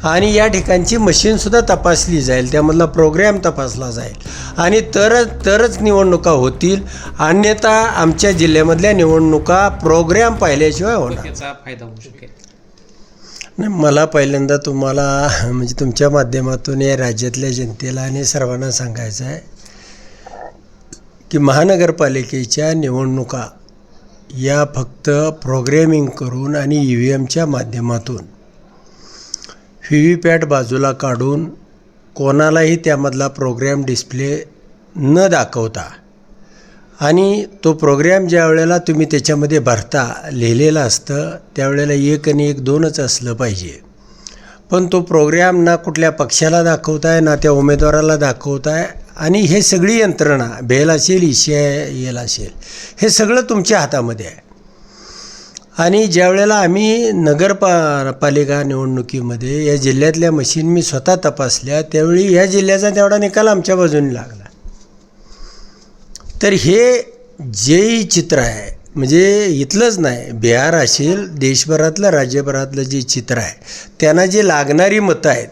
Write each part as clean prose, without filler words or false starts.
आणि या ठिकाणची मशीनसुद्धा तपासली जाईल, त्यामधला प्रोग्रॅम तपासला जाईल आणि तरच निवडणुका होतील. अन्यथा आमच्या जिल्ह्यामधल्या निवडणुका प्रोग्रॅम पाहिल्याशिवाय होणार. त्याचा फायदा होऊ शकेल. नाही, मला पहिल्यांदा तुम्हाला म्हणजे तुमच्या माध्यमातून या राज्यातल्या जनतेला आणि सर्वांना सांगायचं आहे की महानगरपालिकेच्या निवडणुका या फक्त प्रोग्रॅमिंग करून आणि EVMच्या माध्यमातून व्हीव्हीपॅट बाजूला काढून कोणालाही त्यामधला प्रोग्रॅम डिस्प्ले न दाखवता आणि तो प्रोग्रॅम ज्या वेळेला तुम्ही त्याच्यामध्ये भरता लिहिलेलं असतं त्यावेळेला 1 आणि 1 2च असलं पाहिजे. पण तो प्रोग्रॅम ना कुठल्या पक्षाला दाखवताय ना त्या उमेदवाराला दाखवताय आणि हे सगळी यंत्रणा बेल असेल ECIL असेल हे सगळं तुमच्या हातामध्ये आहे. आणि ज्या वेळेला आम्ही पालिका निवडणुकीमध्ये या जिल्ह्यातल्या मशीन मी स्वतः तपासल्या त्यावेळी या जिल्ह्याचा तेवढा निकाल आमच्या बाजूने लागला. तर हे जे चित्र आहे म्हणजे इथलंच नाही, बिहार असेल देशभरातलं राज्यभरातलं जे चित्र आहे त्यांना जे लागणारी मतं आहेत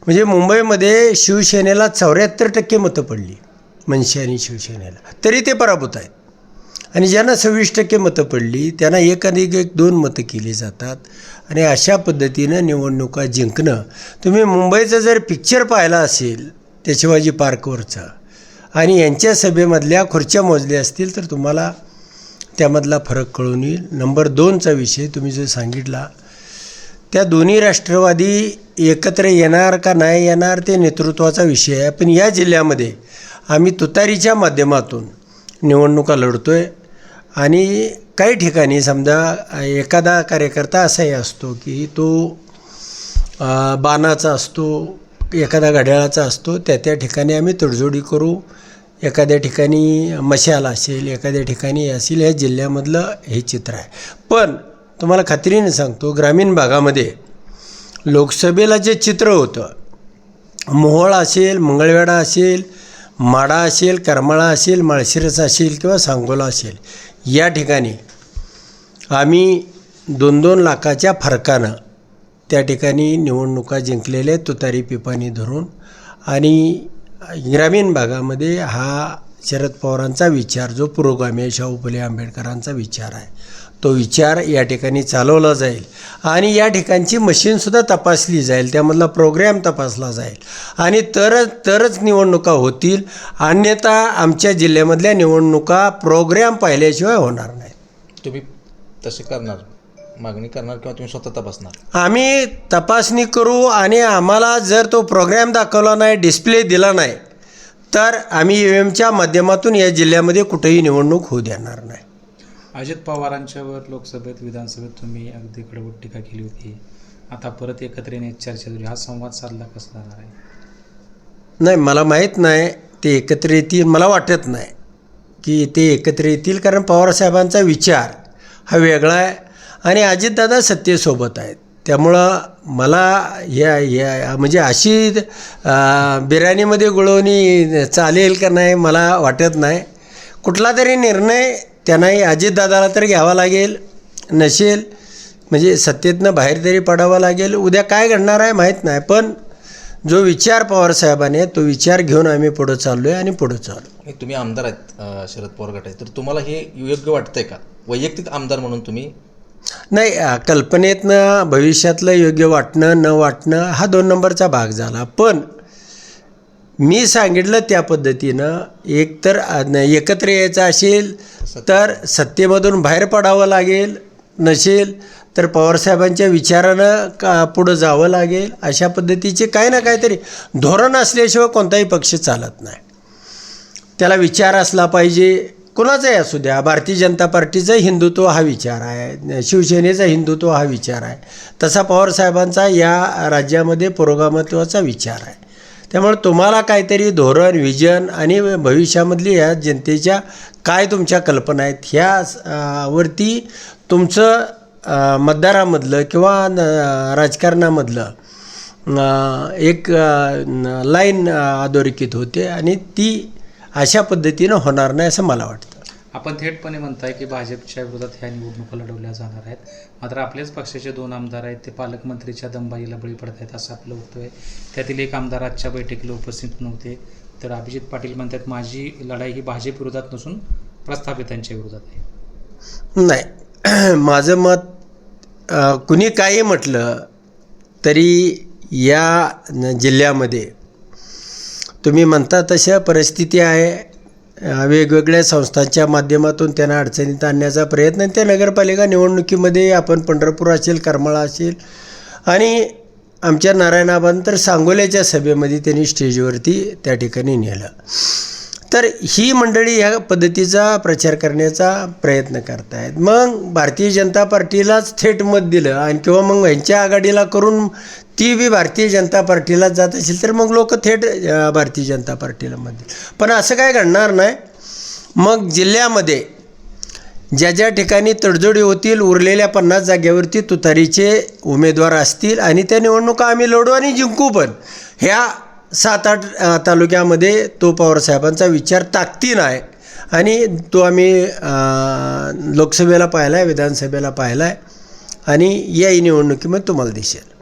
म्हणजे मुंबईमध्ये शिवसेनेला 74% मतं पडली, मनसे आणि शिवसेनेला, तरी ते पराभूत आहेत. आणि ज्यांना 26% मतं पडली त्यांना 1 आणि 1 2 मतं केली जातात. आणि अशा पद्धतीनं निवडणुका जिंकणं, तुम्ही मुंबईचं जर पिक्चर पाहिला असेल त्या शिवाजी पार्कवरचा आणि यांच्या सभेमधल्या खुर्च्या मोजल्या असतील तर तुम्हाला त्यामधला फरक कळून येईल. नंबर 2चा विषय तुम्ही जो सांगितला त्या दोन्ही राष्ट्रवादी एकत्र येणार का नाही येणार ते नेतृत्वाचा विषय आहे. पण या जिल्ह्यामध्ये आम्ही तुतारीच्या माध्यमातून निवडणुका लढतो आहे. आणि काही ठिकाणी समजा एखादा कार्यकर्ता असाही असतो की तो बाणाचा असतो, एखादा घड्याळाचा असतो, त्या ठिकाणी आम्ही तडजोडी करू. एखाद्या ठिकाणी मशाल असेल, एखाद्या ठिकाणी असेल, या जिल्ह्यामधलं हे चित्र आहे. पण तुम्हाला खात्रीने सांगतो ग्रामीण भागामध्ये लोकसभेला जे चित्र होतं, मोहोळ असेल, मंगळवेढा असेल, माढा असेल, करमाळा असेल, माळशिरस असेल किंवा सांगोला असेल, या ठिकाणी आम्ही 2-2 लाखाच्या फरकानं त्या ठिकाणी निवडणुका जिंकलेल्या तुतारी पिपाणी धरून. आणि ग्रामीण भागामध्ये हा शरद पवारांचा विचार जो पुरोगामी आहे, शाहू फुले आंबेडकरांचा विचार आहे, तो विचार या ठिकाणी चालवला जाईल. आणि या ठिकाणची मशीनसुद्धा तपासली जाईल, त्यामधला प्रोग्रॅम तपासला जाईल आणि तरच निवडणुका होतील. अन्यथा आमच्या जिल्ह्यामधल्या निवडणुका प्रोग्रॅम पाहिल्याशिवाय होणार नाही. तुम्ही तसे करणार, मागणी करणार किंवा तुम्ही स्वतः तपासणार? आम्ही तपासणी करू आणि आम्हाला जर तो प्रोग्रॅम दाखवला नाही, डिस्प्ले दिला नाही तर आम्ही EVMच्या माध्यमातून या जिल्ह्यामध्ये कुठेही निवडणूक होऊ देणार नाही. अजित पवारांच्यावर लोकसभेत विधानसभेत तुम्ही अगदी कडवट टीका केली होती. आता परत एकत्र येण्याची चर्चा झाली. हा संवाद साधला कसा जाणार आहे? नाही, मला माहीत नाही ते एकत्र येतील. मला वाटत नाही की ते एकत्र येतील, कारण पवारसाहेबांचा विचार हा वेगळा आहे आणि अजितदादा सत्तेसोबत आहेत. त्यामुळं मला या म्हणजे अशी बिर्याणीमध्ये गुळवणी चालेल का नाही मला वाटत नाही. कुठला तरी निर्णय त्यांनाही अजितदादाला तर घ्यावा लागेल, नसेल म्हणजे सत्तेतनं बाहेर तरी पडावं लागेल. उद्या काय घडणार आहे माहीत नाही, पण जो विचार पवारसाहेबांनी तो विचार घेऊन आम्ही पुढं चाललो आहे आणि पुढं चालू. तुम्ही आमदार आहेत, शरद पवार गट आहे, तर तुम्हाला हे योग्य वाटतंय का वैयक्तिक आमदार म्हणून तुम्ही? नाही, कल्पनेतनं भविष्यातलं योग्य वाटणं न वाटणं हा 2 नंबरचा भाग झाला. पण मी सांगितलं त्या पद्धतीनं एकतर एकत्र यायचं असेल तर सत्तेमधून बाहेर पडावं लागेल, नसेल तर पवारसाहेबांच्या विचारानं पुढं जावं लागेल. अशा पद्धतीचे काही ना काहीतरी धोरण असल्याशिवाय कोणताही पक्ष चालत नाही. त्याला विचार असला पाहिजे, कोणाचाही असू द्या. भारतीय जनता पार्टीचा हिंदुत्व हा विचार आहे, शिवसेनेचा हिंदुत्व हा विचार आहे, तसा पवारसाहेबांचा या राज्यामध्ये पुरोगामित्वाचा विचार आहे. त्यामुळे तुम्हाला काहीतरी धोरण, विजन आणि भविष्यामधली या जनतेच्या काय तुमच्या कल्पना आहेत ह्यावरती तुमचं मतदारामधलं किंवा राजकारणामधलं एक लाईन अधोरेखित होते आणि ती अशा पद्धतीनं होणार नाही असं मला वाटतं. आपण थेटपणे म्हणताय की भाजपच्या विरोधात ह्या निवडणुका लढवल्या जाणार आहेत, मात्र आपल्याच पक्षाचे 2 आमदार आहेत ते पालकमंत्रीच्या दमबाजीला बळी पडत आहेत असं आपलं वक्तव्य आहे. त्यातील एक आमदार आजच्या बैठकीला उपस्थित नव्हते. तर अभिजित पाटील म्हणतात माझी लढाई ही भाजप विरोधात नसून प्रस्थापितांच्या विरोधात आहे. नाही, माझं मत कुणी काही म्हटलं तरी या जिल्ह्यामध्ये तुम्ही म्हणता तशा परिस्थिती आहे. वेगवेगळ्या संस्थांच्या माध्यमातून त्यांना अडचणीत आणण्याचा प्रयत्न आणि त्या नगरपालिका निवडणुकीमध्ये आपण पंढरपूर असेल, करमाळा असेल आणि आमच्या नारायणाबान तर सांगोल्याच्या सभेमध्ये त्यांनी स्टेजवरती त्या ठिकाणी नेलं. तर ही मंडळी ह्या पद्धतीचा प्रचार करण्याचा प्रयत्न करतायत. मग भारतीय जनता पार्टीलाच थेट मत दिलं आणि किंवा मग ह्यांच्या आघाडीला करून ती बी भारतीय जनता पार्टीला जात असेल तर मग लोक थेट भारतीय जनता पार्टीला मत दिलं. पण असं काय घडणार नाही. मग जिल्ह्यामध्ये ज्या ज्या ठिकाणी तडजोडी होतील उरलेल्या 50 जागेवरती तुतारीचे उमेदवार असतील आणि त्या निवडणुका आम्ही लढू आणि जिंकू. पण ह्या 7-8 तालुक्यामध्ये तो पवारसाहेबांचा विचार ताकदीनं आहे आणि तो आम्ही लोकसभेला पाहिला आहे, विधानसभेला पाहिला आहे आणि याही निवडणुकीमध्ये तुम्हाला दिसेल.